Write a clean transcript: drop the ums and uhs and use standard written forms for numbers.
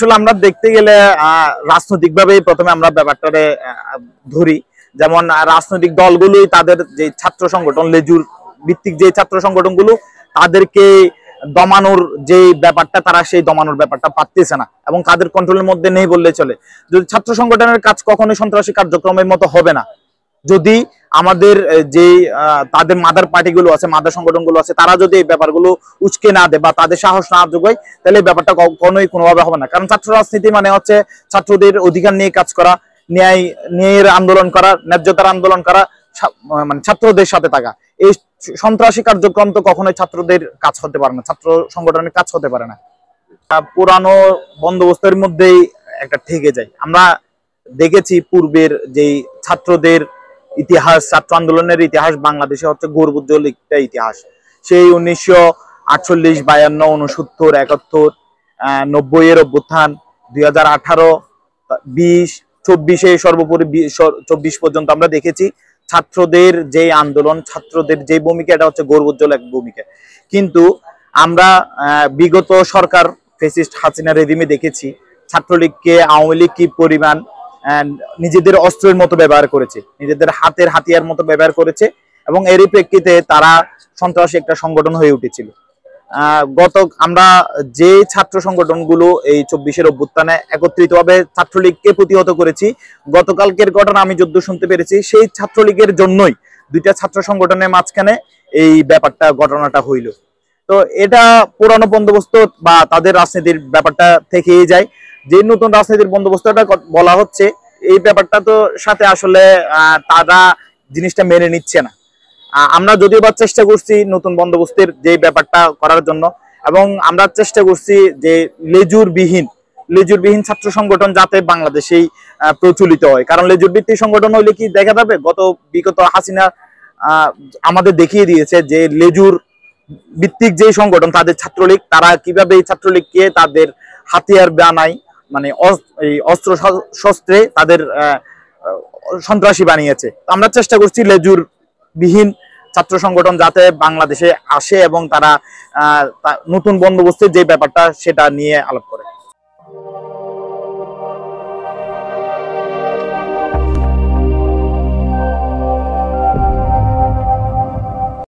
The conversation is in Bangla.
আসলে আমরা দেখতে গেলে রাজনৈতিকভাবে প্রথমে আমরা ব্যাপারটারে ধরি। যেমন রাজনৈতিক দলগুলোই তাদের যে ছাত্র সংগঠন, লেজুর ভিত্তিক যে ছাত্র সংগঠনগুলো, তাদেরকে দমানোর যে ব্যাপারটা, তারা সেই দমানোর ব্যাপারটা পারতেছে না এবং তাদের কন্ট্রোলের মধ্যে নেই বললে চলে। যদি ছাত্র সংগঠনের কাজ কখনোই সন্ত্রাসী কার্যক্রমের মতো হবে না যদি আমাদের যে তাদের মাদার পার্টিগুলো আছে, মাদার সংগঠনগুলো আছে, তারা যদি এই ব্যাপারগুলো উস্কে না দেয় বা তাদের সাহস না যোগায়, তাহলে এই ব্যাপারটা কখনোই কোনোভাবে হবে না। কারণ ছাত্র রাজনীতি মানে হচ্ছে ছাত্রদের অধিকার নিয়ে কাজ করা, ন্যায়ের আন্দোলন করা, ন্যায্যতার আন্দোলন করা, মানে ছাত্রদের সাথে থাকা। এই সন্ত্রাসী কার্যক্রম তো কখনোই ছাত্রদের কাজ হতে পারে না, ছাত্র সংগঠনের কাজ হতে পারে না। পুরানো বন্দোবস্তের মধ্যেই একটা থেকে যায়। আমরা দেখেছি পূর্বের যেই ছাত্রদের ইতিহাস, ছাত্র আন্দোলনের ইতিহাস বাংলাদেশে হচ্ছে গর্বোজ্জ্বল একটা ইতিহাস। সেই 1948, 52, 69, 71, 90 এর অভ্যুত্থান, 2018, 20, 24, সর্বোপরি 24 পর্যন্ত আমরা দেখেছি ছাত্রদের যে আন্দোলন, ছাত্রদের যে ভূমিকা, এটা হচ্ছে গর্বোজ্জ্বল এক ভূমিকা। কিন্তু আমরা বিগত সরকার ফ্যাসিস্ট হাসিনা রেজিমে দেখেছি ছাত্রলীগকে আওয়ামী লীগ কি পরিমাণ নিজেদের অস্ত্রের মতো ব্যবহার করেছে, নিজেদের হাতের হাতিয়ার মতো ব্যবহার করেছে এবং এরই প্রেক্ষিতে তারা সন্ত্রাসী একটা সংগঠন হয়ে উঠেছিল। আমরা যে ছাত্র সংগঠনগুলো এই 24-এর অভ্যুত্থানে একত্রিতভাবে ছাত্রলীগকে প্রতিহত করেছি, গতকালকের ঘটনা আমি যদ্দূর শুনতে পেরেছি সেই ছাত্রলীগের জন্যই দুইটা ছাত্র সংগঠনের মাঝখানে এই ব্যাপারটা, ঘটনাটা হইল। তো এটা পুরানো বন্দোবস্ত বা তাদের রাজনীতির ব্যাপারটা থেকেই যায়। যে নতুন রাজনীতির বন্দোবস্তটা বলা হচ্ছে, এই ব্যাপারটা তো সাথে আসলে তারা জিনিসটা মেনে নিচ্ছে না। আমরা যদিও বা চেষ্টা করছি নতুন বন্দোবস্তের যে ব্যাপারটা করার জন্য, এবং আমরা চেষ্টা করছি যে লেজুরবিহীন ছাত্র সংগঠন যাতে বাংলাদেশেই প্রচলিত হয়। কারণ লেজুর ভিত্তিক সংগঠন হইলে কি দেখা যাবে, বিগত হাসিনা আমাদের দেখিয়ে দিয়েছে যে লেজুর ভিত্তিক যে সংগঠন তাদের ছাত্রলীগ, তারা কিভাবে এই ছাত্রলীগকে তাদের হাতিয়ার বানায়, মানে এই অস্ত্র শস্ত্রে তাদের সন্ত্রাসী বানিয়েছে। আমরা চেষ্টা করছি লেজুর বিহীন ছাত্র সংগঠন যাতে বাংলাদেশে আসে এবং তারা নতুন বন্দোবস্তের যে ব্যাপারটা সেটা নিয়ে আলাপ করে।